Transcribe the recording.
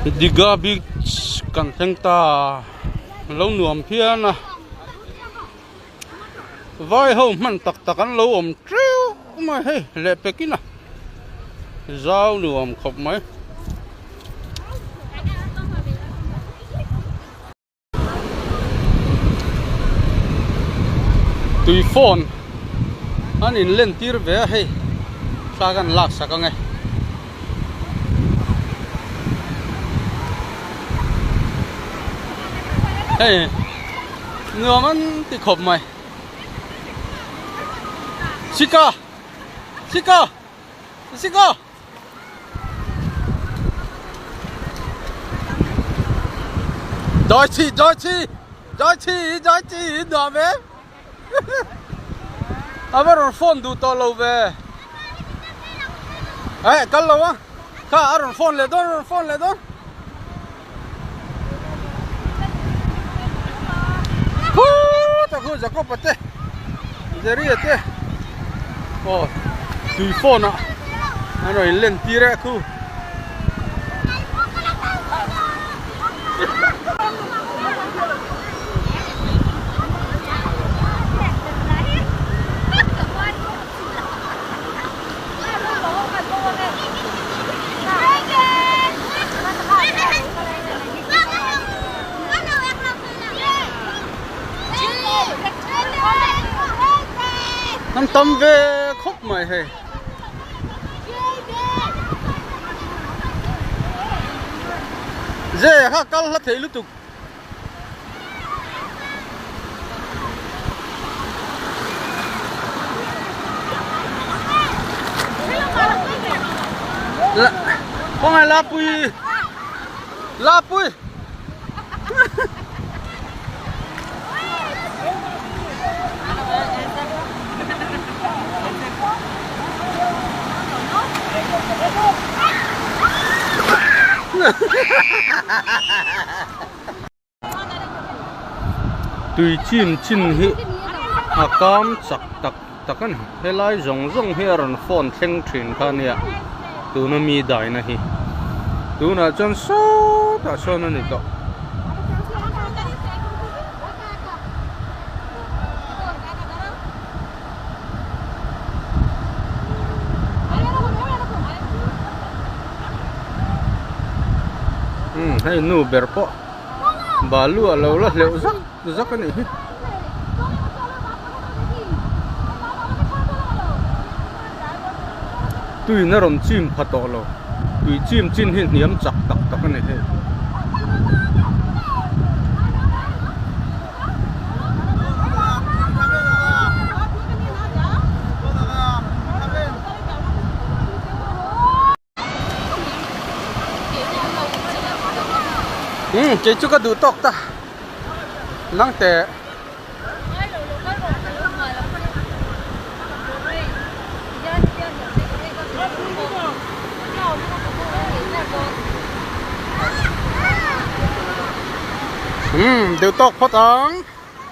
Digha Beach kan theng ta lo nuam phian à vai ho man tak tak an lo om treu mai he le pekina zau nuam khop mai tui phone an in len tir ve he sa gan lak sakangai hey nuam an ti khop mai Sika Sika Sika Đói chi nuam về à bây giờ phone đủ to lâu về ấy cắt lâu á cả ở phone lên đó ta cứ giặc cọp thế giờ đi thế oh tùy phone à anh nói lên tí ra cứ anh tâm về khóc mày hay dễ ha căng hết thấy lúc tục con này la pui tùy chim chin hi cam chak tak an helai zong here on phone theng thin khania tu na mi dai na hi tu na chon so ta so na ni to hay nu berpo balu alo la leu zak ani hi tui na ron chim phato lo tui chim chin hi niam chak tak ani he cái chú có đủ tóc ta nắng tệ đều tóc phát áng